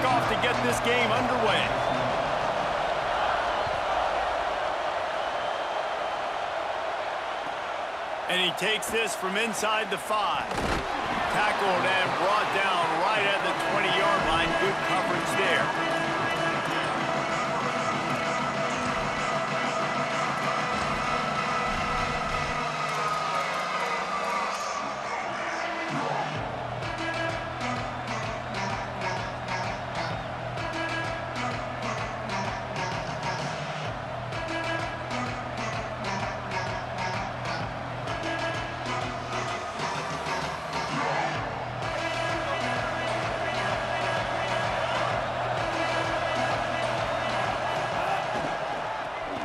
kickoff to get this game underway. And he takes this from inside the 5. Tackled and brought down right at the 20-yard line. Good coverage there.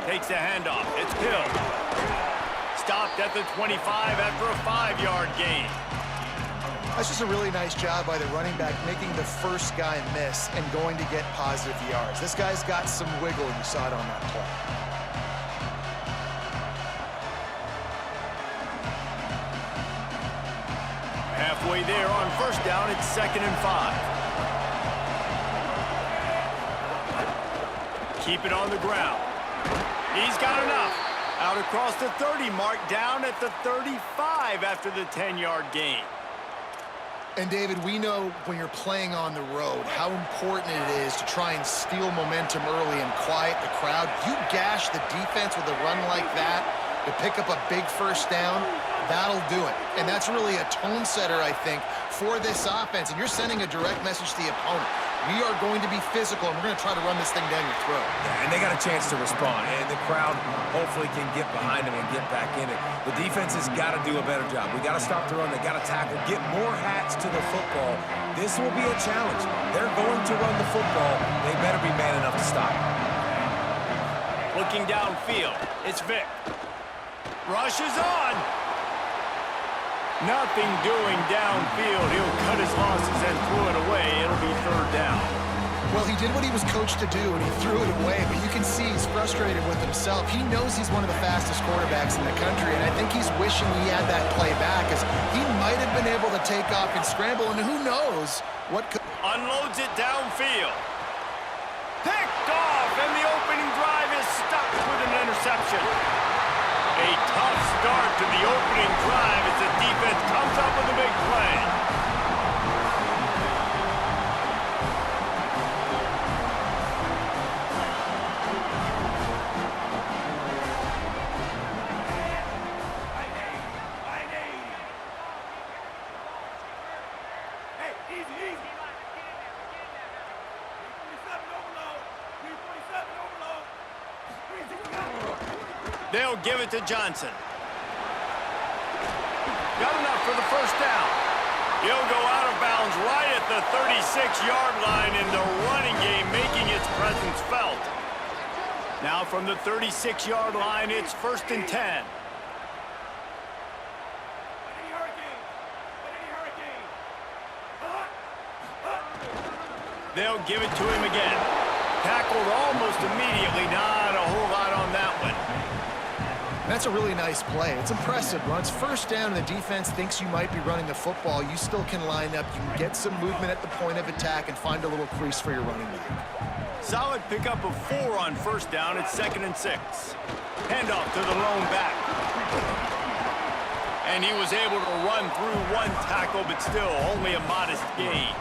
Takes a handoff. It's Hill. Stopped at the 25 after a 5-yard gain. That's just a really nice job by the running back, making the first guy miss and going to get positive yards. This guy's got some wiggle, and you saw it on that play. Halfway there on first down, it's 2nd and 5. Keep it on the ground. He's got enough. Out across the 30 mark, down at the 35 after the 10-yard gain. And, David, we know when you're playing on the road how important it is to try and steal momentum early and quiet the crowd. You gash the defense with a run like that to pick up a big first down, that'll do it. And that's really a tone setter, I think, for this offense. And you're sending a direct message to the opponent. We are going to be physical, and we're going to try to run this thing down your throat. Yeah, and they got a chance to respond, and the crowd hopefully can get behind them and get back in it. The defense has got to do a better job. We got to stop the run. They got to tackle, get more hats to the football. This will be a challenge. They're going to run the football. They better be man enough to stop it. Looking downfield, it's Vic. Rush is on. Nothing doing downfield. He'll cut his losses and throw it away. It'll be 3rd down. Well, he did what he was coached to do, and he threw it away, but you can see he's frustrated with himself. He knows he's one of the fastest quarterbacks in the country, and I think he's wishing he had that play back, as he might have been able to take off and scramble, and who knows what could... Unloads it downfield. Picked off, and the opening drive is stopped with an interception. A tough start to the opening drive as the defense comes up with a big play. They'll give it to Johnson. Got enough for the first down. He'll go out of bounds right at the 36-yard line in the running game, making its presence felt. Now from the 36-yard line, it's 1st and 10. They'll give it to him again. Tackled almost immediately. Not a whole lot on that one. That's a really nice play. It's impressive. When it's 1st down and the defense thinks you might be running the football, you still can line up. You can get some movement at the point of attack and find a little crease for your running back. Solid pickup of 4 on first down. It's 2nd and 6. Handoff to the lone back. And he was able to run through 1 tackle, but still only a modest gain.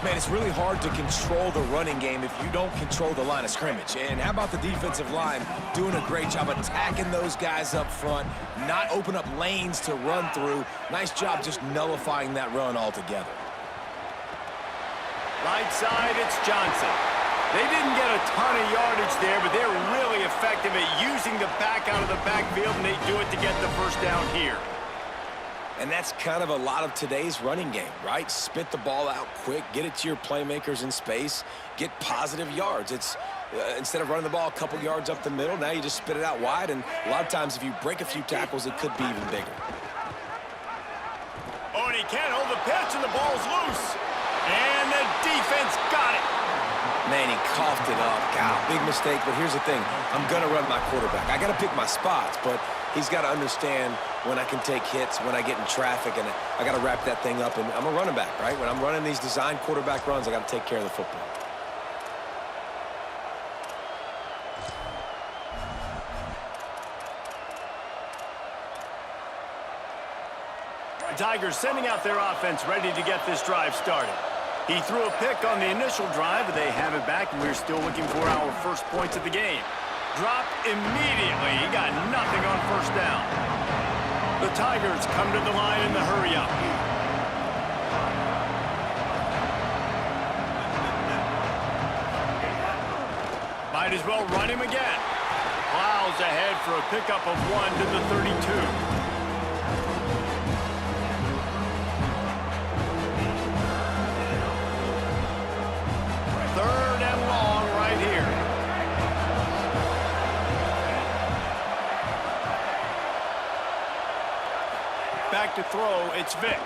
Man, it's really hard to control the running game if you don't control the line of scrimmage. And how about the defensive line doing a great job attacking those guys up front, not open up lanes to run through. Nice job just nullifying that run altogether. Right side, it's Johnson. They didn't get a ton of yardage there, but they're really effective at using the back out of the backfield, and they do it to get the first down here. And that's kind of a lot of today's running game, right? Spit the ball out quick, get it to your playmakers in space, get positive yards. It's instead of running the ball a couple yards up the middle, now you just spit it out wide, and a lot of times if you break a few tackles, it could be even bigger. Oh, and he can't hold the pitch, and the ball's loose. And the defense got it. Man, he coughed it up. God, big mistake, but here's the thing. I'm going to run my quarterback. I got to pick my spots, but He's got to understand when I can take hits, when I get in traffic, and I got to wrap that thing up. And I'm a running back, right? When I'm running these design quarterback runs, I got to take care of the football. The Tigers sending out their offense ready to get this drive started. He threw a pick on the initial drive, but they have it back, and we're still looking for our first points of the game. Dropped immediately. He got nothing on first down. The Tigers come to the line in the hurry-up. Might as well run him again. Plows ahead for a pickup of 1 to the 32. Third and long right here. Back to throw, it's Vic.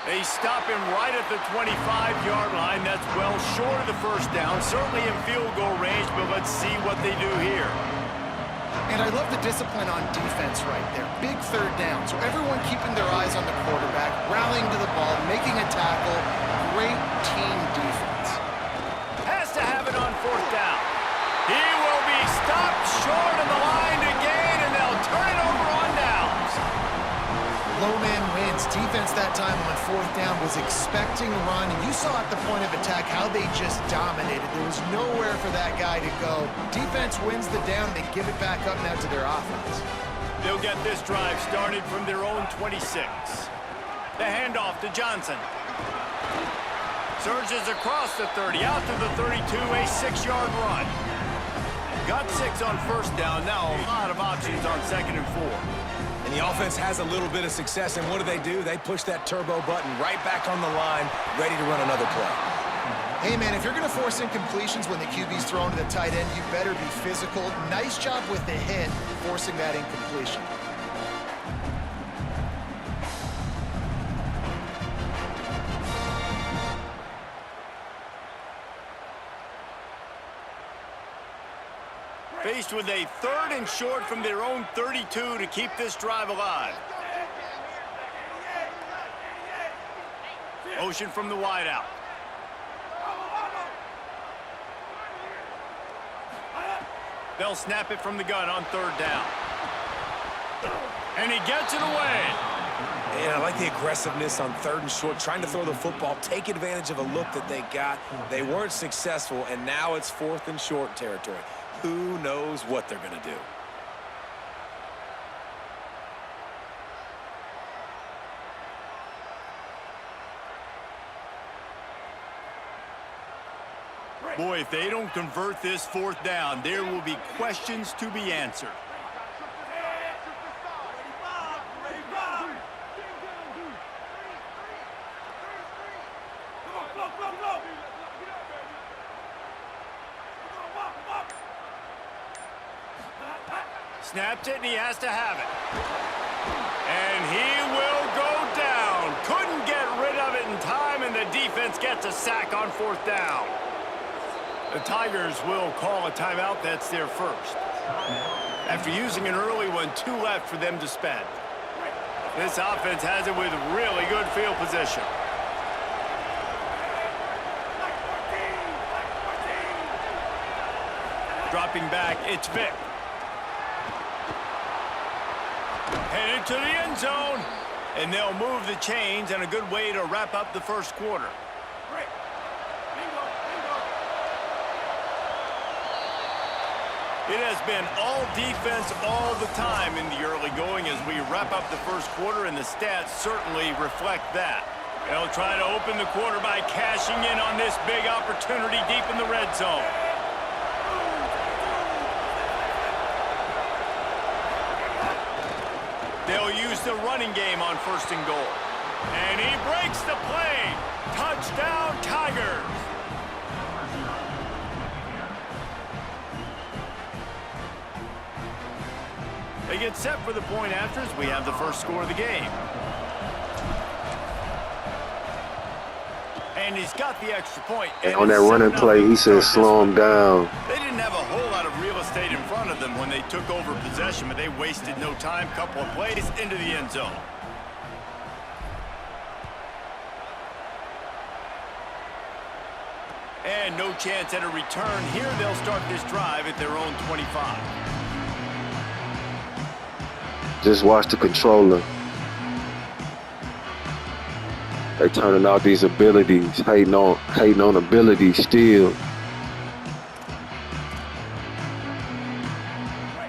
They stop him right at the 25-yard line. That's well short of the first down, certainly in field goal range, but let's see what they do here. And I love the discipline on defense right there. Big third down. So everyone keeping their eyes on the quarterback, rallying to the ball, making a tackle. Great team defense. Has to have it on fourth down. He will be stopped short of the line to gain, and they'll turn it over on downs. Low man wins. Defense that time on fourth down was expecting a run, and you saw at the point of attack how they just dominated. There was nowhere for that guy to go. Defense wins the down. They give it back up now to their offense. They'll get this drive started from their own 26. The handoff to Johnson. Surges across the 30, out to the 32, a 6-yard run. Got 6 on first down. Now a lot of options on 2nd and 4. And the offense has a little bit of success, and what do? They push that turbo button right back on the line, ready to run another play. Hey, man, if you're going to force incompletions when the QB's thrown to the tight end, you better be physical. Nice job with the hit, forcing that incompletion. Faced with a 3rd and short from their own 32 to keep this drive alive. Motion from the wideout. They'll snap it from the gun on 3rd down. And he gets it away. Yeah, I like the aggressiveness on 3rd and short, trying to throw the football, take advantage of a look that they got. They weren't successful, and now it's 4th and short territory. Who knows what they're going to do? Boy, if they don't convert this 4th down, there will be questions to be answered. Snapped it, and he has to have it. And he will go down. Couldn't get rid of it in time, and the defense gets a sack on 4th down. The Tigers will call a timeout. That's their first. After using an early one, 2 left for them to spend. This offense has it with really good field position. Dropping back, it's Vic. Headed to the end zone, and they'll move the chains, and a good way to wrap up the first quarter. It has been all defense all the time in the early going as we wrap up the first quarter, and the stats certainly reflect that. They'll try to open the quarter by cashing in on this big opportunity deep in the red zone. They'll use the running game on 1st and goal. And he breaks the play. Touchdown, Tigers. They get set for the point after as we have the first score of the game. And he's got the extra point. And on that running play, he said slow him down. They didn't have a whole lot of real estate in front of them when they took over possession, but they wasted no time. Couple of plays into the end zone. And no chance at a return. Here they'll start this drive at their own 25. Just watch the controller. They turning out these abilities, hating on abilities still.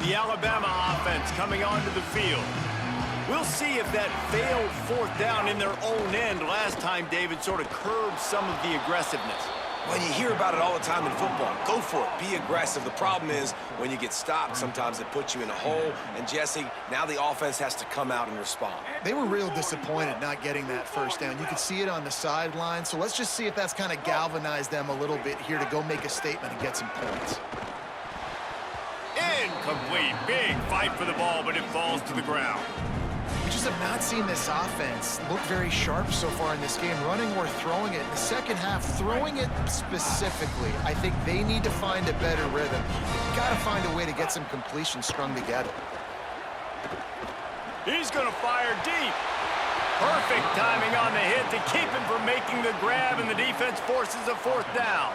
The Alabama offense coming onto the field. We'll see if that failed fourth down in their own end last time, David, sort of curbed some of the aggressiveness. Well, you hear about it all the time in football. Go for it. Be aggressive. The problem is when you get stopped, sometimes it puts you in a hole. And, Jesse, now the offense has to come out and respond. They were real disappointed not getting that first down. You could see it on the sideline. So let's just see if that's kind of galvanized them a little bit here to go make a statement and get some points. Incomplete. Big fight for the ball, but it falls to the ground. We just have not seen this offense look very sharp so far in this game, running or throwing it. In the second half, throwing it specifically, I think they need to find a better rhythm. They've got to find a way to get some completions strung together. He's going to fire deep. Perfect timing on the hit to keep him from making the grab, and the defense forces a fourth down.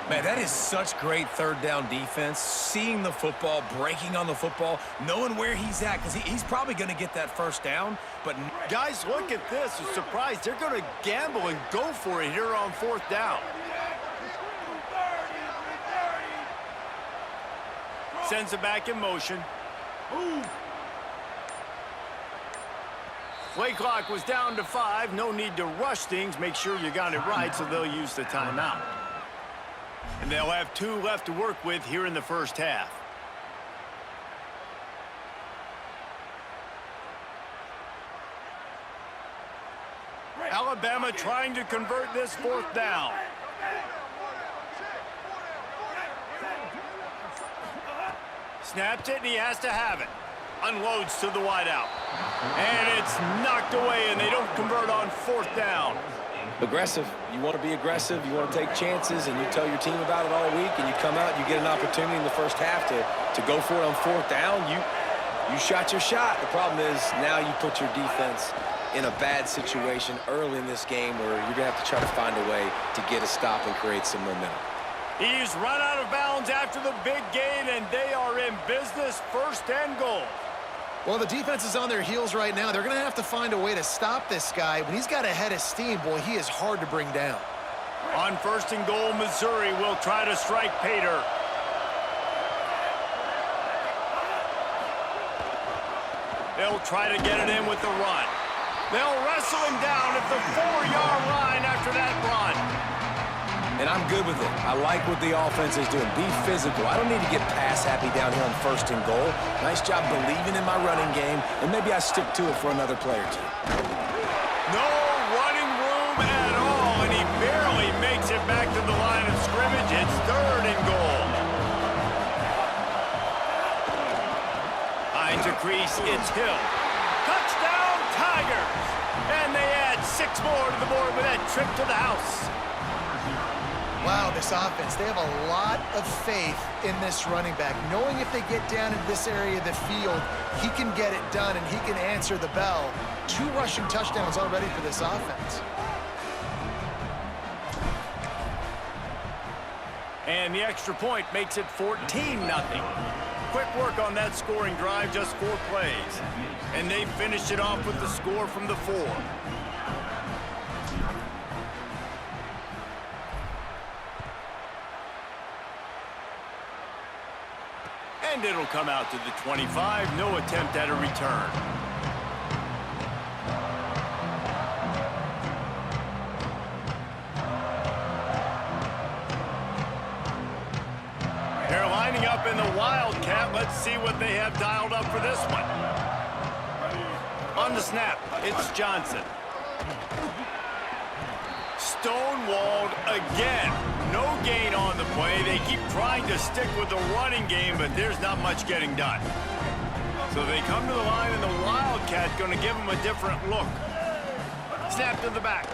Man, that is such great third down defense. Seeing the football, breaking on the football, knowing where he's at, because he's probably going to get that first down. But guys, look at this. I'm surprised. They're going to gamble and go for it here on fourth down. Sends it back in motion. Play clock was down to 5. No need to rush things. Make sure you got it right, so they'll use the timeout. And they'll have 2 left to work with here in the first half. Alabama trying to convert this fourth down. Snaps it, and he has to have it. Unloads to the wideout. And it's knocked away, and they don't convert on fourth down. aggressive. You want to be aggressive. You want to take chances, and you tell your team about it all week, and you come out, you get an opportunity in the first half to go for it on fourth down. You shot your shot. The problem is now you put your defense in a bad situation early in this game where you're going to have to try to find a way to get a stop and create some momentum. He's run out of bounds after the big gain, and they are in business, first and goal. Well, the defense is on their heels right now. They're going to have to find a way to stop this guy. When he's got a head of steam, boy, he is hard to bring down. On first and goal, Missouri will try to strike Pater. They'll try to get it in with the run. They'll wrestle him down at the 4-yard line after that run. And I'm good with it. I like what the offense is doing. Be physical. I don't need to get pass happy down here on first and goal. Nice job believing in my running game, and maybe I stick to it for another play or two. No running room at all, and he barely makes it back to the line of scrimmage. It's third and goal. Finds a crease. It's Hill. Touchdown, Tigers! And they add 6 more to the board with that trip to the house. Wow, this offense, they have a lot of faith in this running back, knowing if they get down in this area of the field, he can get it done and he can answer the bell. 2 rushing touchdowns already for this offense. And the extra point makes it 14-0. Quick work on that scoring drive, just 4 plays. And they finish it off with the score from the 4. And it'll come out to the 25. No attempt at a return. They're lining up in the Wildcat. Let's see what they have dialed up for this one. On the snap, it's Johnson. Stonewalled again. No gain on the play. They keep trying to stick with the running game, but there's not much getting done. So they come to the line, and the Wildcat going to give them a different look. Snap to the back.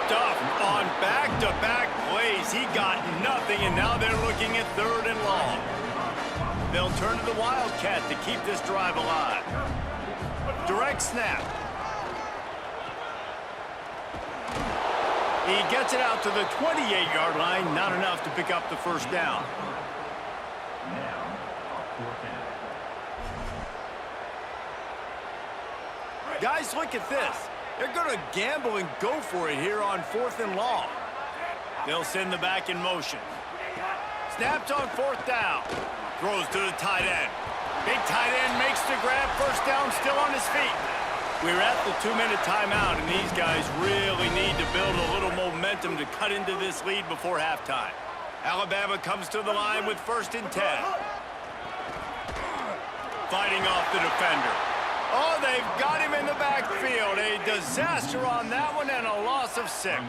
stuff on back-to-back plays. He got nothing, and now they're looking at 3rd and long. They'll turn to the Wildcat to keep this drive alive. Direct snap. He gets it out to the 28-yard line, not enough to pick up the first down. Guys, look at this. They're going to gamble and go for it here on 4th and long. They'll send the back in motion. Snaps on 4th down. Throws to the tight end. Big tight end makes the grab. First down, still on his feet. We're at the 2-minute timeout, and these guys really need to build a little momentum to cut into this lead before halftime. Alabama comes to the line with 1st and 10. Fighting off the defender. Oh, they've got him in the backfield. A disaster on that one and a loss of 6.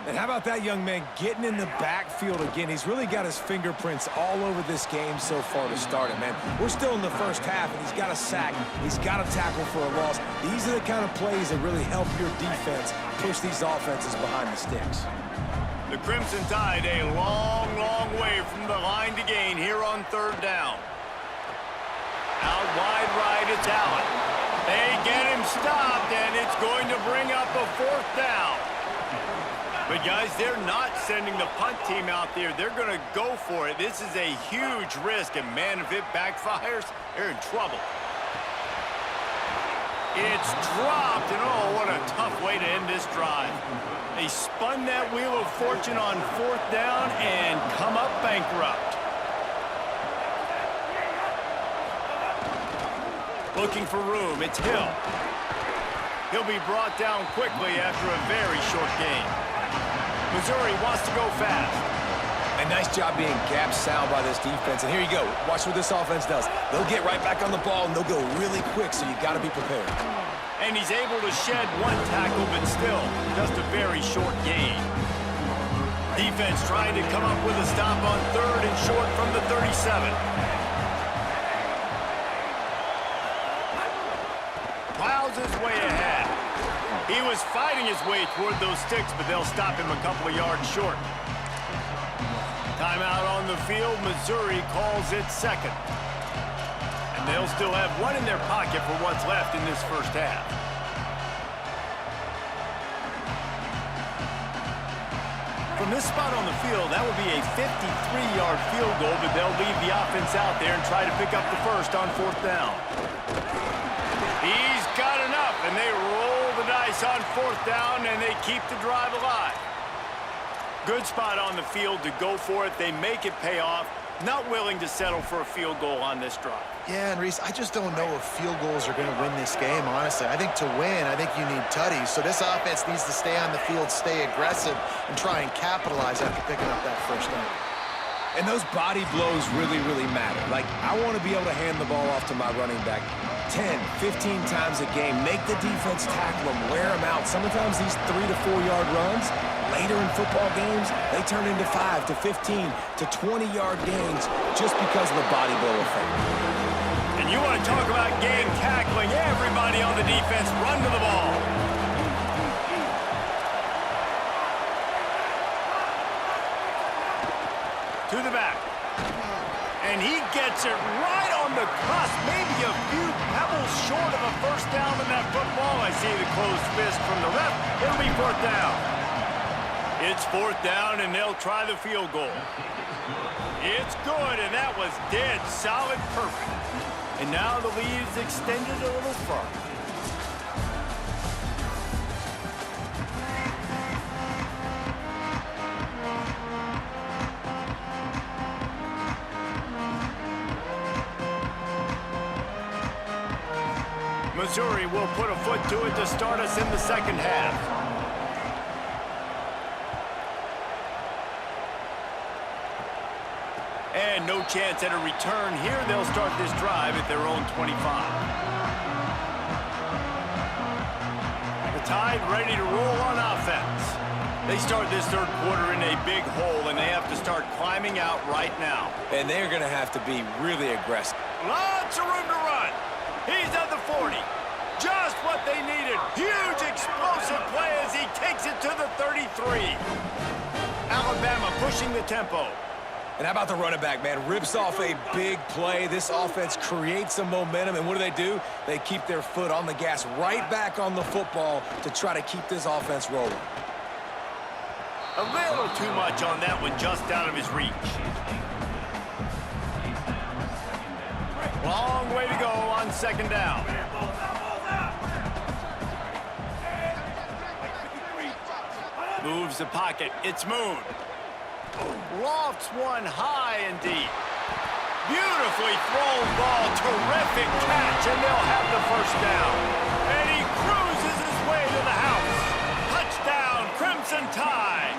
And how about that young man getting in the backfield again? He's really got his fingerprints all over this game so far to start it, man. We're still in the first half, and he's got a sack. He's got a tackle for a loss. These are the kind of plays that really help your defense push these offenses behind the sticks. The Crimson Tide a long, long way from the line to gain here on 3rd down. Out wide right, it's Allen. They get him stopped, and it's going to bring up a 4th down. But, guys, they're not sending the punt team out there. They're going to go for it. This is a huge risk, and, man, if it backfires, they're in trouble. It's dropped, and, oh, what a tough way to end this drive. They spun that wheel of fortune on 4th down and come up bankrupt. Looking for room, it's Hill. He'll be brought down quickly after a very short game. Missouri wants to go fast. A nice job being gap sound by this defense. And here you go. Watch what this offense does. They'll get right back on the ball, and they'll go really quick, so you got to be prepared. And he's able to shed 1 tackle, but still, just a very short gain. Defense trying to come up with a stop on 3rd and short from the 37. Plows his way ahead. He was fighting his way toward those sticks, but they'll stop him a couple of yards short. Timeout on the field. Missouri calls it 2nd. And they'll still have 1 in their pocket for what's left in this first half. From this spot on the field, that would be a 53-yard field goal, but they'll leave the offense out there and try to pick up the first on 4th down. He's got enough, and they roll the dice on 4th down, and they keep the drive alive. Good spot on the field to go for it. They make it pay off. Not willing to settle for a field goal on this drive. Yeah, and Reese, I just don't know if field goals are going to win this game, honestly. I think to win, I think you need tutties. So this offense needs to stay on the field, stay aggressive, and try and capitalize after picking up that first down. And those body blows really, really matter. Like, I want to be able to hand the ball off to my running back 10, 15 times a game. Make the defense tackle them, wear them out. Sometimes these 3 to 4 yard runs, later in football games, they turn into 5 to 15 to 20-yard gains just because of the body blow effect. And you want to talk about game tackling, everybody on the defense run to the ball. To the back. And he gets it right on the cusp, maybe a few pebbles short of a first down in that football. I see the closed fist from the ref. It'll be 4th down. It's 4th down, and they'll try the field goal. It's good, and that was dead solid perfect. And now the lead is extended a little further. Missouri will put a foot to it to start us in the second half. And no chance at a return here. They'll start this drive at their own 25. The Tide ready to roll on offense. They start this third quarter in a big hole, and they have to start climbing out right now. And they're going to have to be really aggressive. Lots of room to run. He's at the 40. Just what they needed. Huge explosive play as he takes it to the 33. Alabama pushing the tempo. And how about the running back, man? Rips off a big play. This offense creates some momentum, and what do? They keep their foot on the gas right back on the football to try to keep this offense rolling. A little too much on that one, just out of his reach. Long way to go on second down. Moves the pocket. It's Moon. Lofts one high and deep. Beautifully thrown ball. Terrific catch, and they'll have the first down. And he cruises his way to the house. Touchdown, Crimson Tide.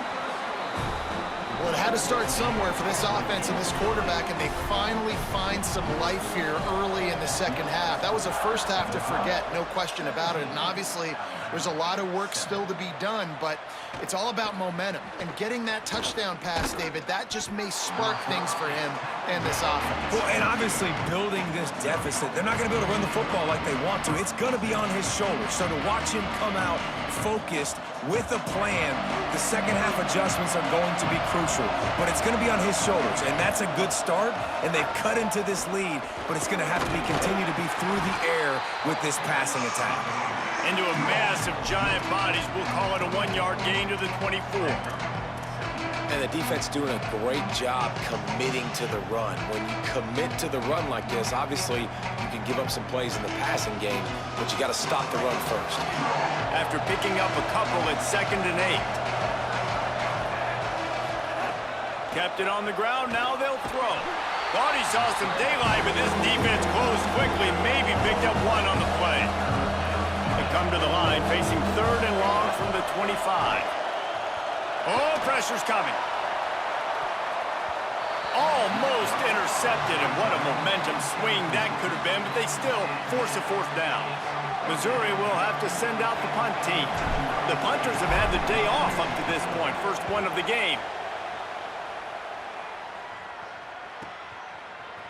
Well, it had to start somewhere for this offense and this quarterback, and they finally find some life here early in the second half. That was a first half to forget, no question about it. And obviously, there's a lot of work still to be done, but it's all about momentum. And getting that touchdown pass, David, that just may spark things for him and this offense. Well, and obviously building this deficit, they're not going to be able to run the football like they want to. It's going to be on his shoulders. So to watch him come out focused with a plan, the second half adjustments are going to be crucial. But it's going to be on his shoulders, and that's a good start. And they've cut into this lead, but it's going to have to be continue to be through the air with this passing attack. Into a mass of giant bodies. We'll call it a 1-yard gain to the 24. And the defense doing a great job committing to the run. When you commit to the run like this, obviously you can give up some plays in the passing game, but you got to stop the run first. After picking up a couple at 2nd and 8. Kept it on the ground, now they'll throw. Thought he saw some daylight, but this defense closed quickly, maybe picked up one on the play. They come to the line, facing 3rd and long from the 25. Oh, pressure's coming. Almost intercepted, and what a momentum swing that could have been, but they still force a 4th down. Missouri will have to send out the punt team. The punters have had the day off up to this point, first one of the game.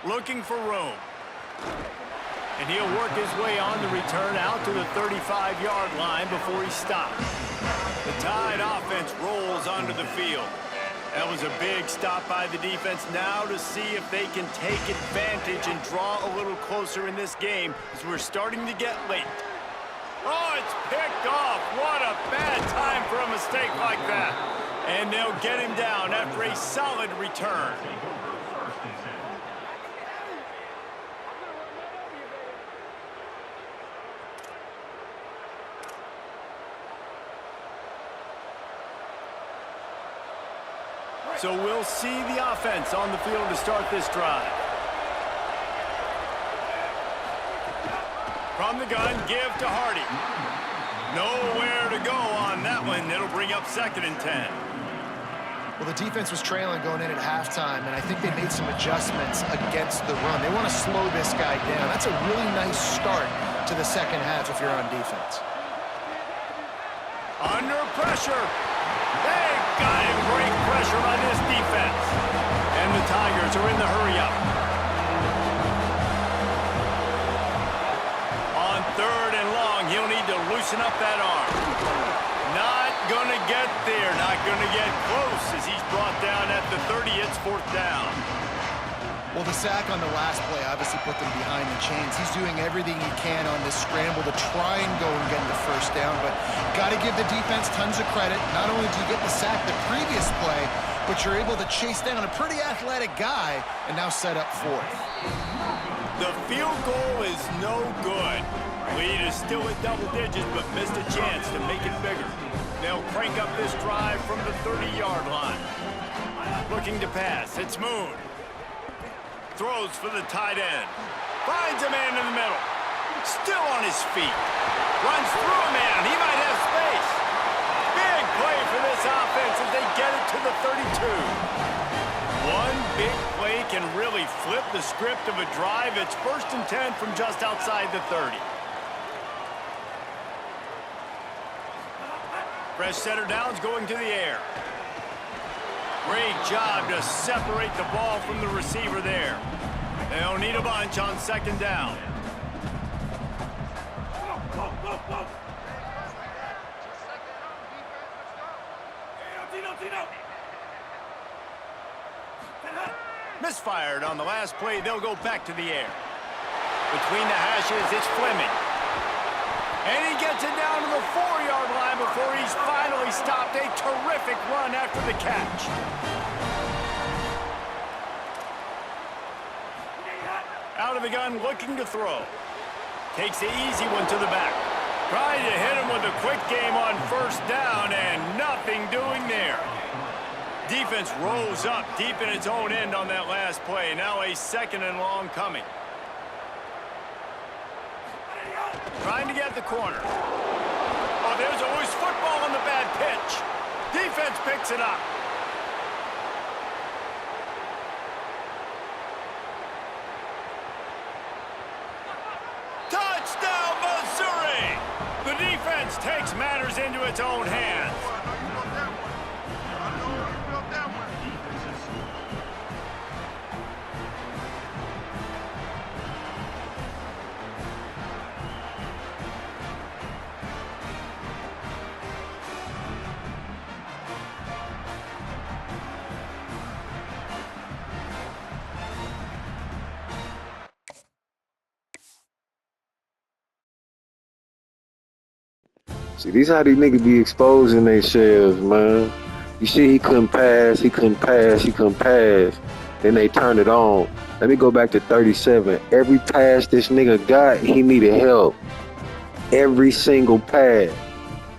Looking for room. And he'll work his way on the return out to the 35-yard line before he stops. The Tide offense rolls onto the field. That was a big stop by the defense. Now to see if they can take advantage and draw a little closer in this game as we're starting to get late. Oh, it's picked off. What a bad time for a mistake like that. And they'll get him down after a solid return. So we'll see the offense on the field to start this drive. From the gun, give to Hardy. Nowhere to go on that one. It'll bring up 2nd and 10. Well, the defense was trailing going in at halftime, and I think they made some adjustments against the run. They want to slow this guy down. That's a really nice start to the second half if you're on defense. Under pressure. They got him. Great pressure on this defense. And the Tigers are in the hurry-up. On 3rd and long, he'll need to loosen up that arm. Not going to get there. Not going to get close as he's brought down at the 30. It's 4th down. Well, the sack on the last play obviously put them behind the chains. He's doing everything he can on this scramble to try and go and get the first down, but got to give the defense tons of credit. Not only do you get the sack the previous play, but you're able to chase down a pretty athletic guy and now set up 4th. The field goal is no good. Lead is still at double digits, but missed a chance to make it bigger. They'll crank up this drive from the 30-yard line. Looking to pass. It's Moon. Throws for the tight end. Finds a man in the middle. Still on his feet. Runs through a man. He might have space. Big play for this offense as they get it to the 32. One big play can really flip the script of a drive. It's 1st and 10 from just outside the 30. Fresh center downs going to the air. Great job to separate the ball from the receiver there. They'll need a bunch on 2nd down. Misfired on the last play. They'll go back to the air. Between the hashes, it's Fleming. And he gets it down to the 4-yard line before he's finally stopped. A terrific run after the catch. Out of the gun, looking to throw. Takes the easy one to the back. Trying to hit him with a quick game on first down, and nothing doing there. Defense rolls up deep in its own end on that last play. Now a 2nd and long coming. Trying to get the corner. Oh, there's always football on the bad pitch. Defense picks it up. Touchdown, Missouri! The defense takes matters into its own hands. See, these how these niggas be exposing themselves, man. You see, he couldn't pass, he couldn't pass, he couldn't pass. Then they turn it on. Let me go back to 37. Every pass this nigga got, he needed help. Every single pass.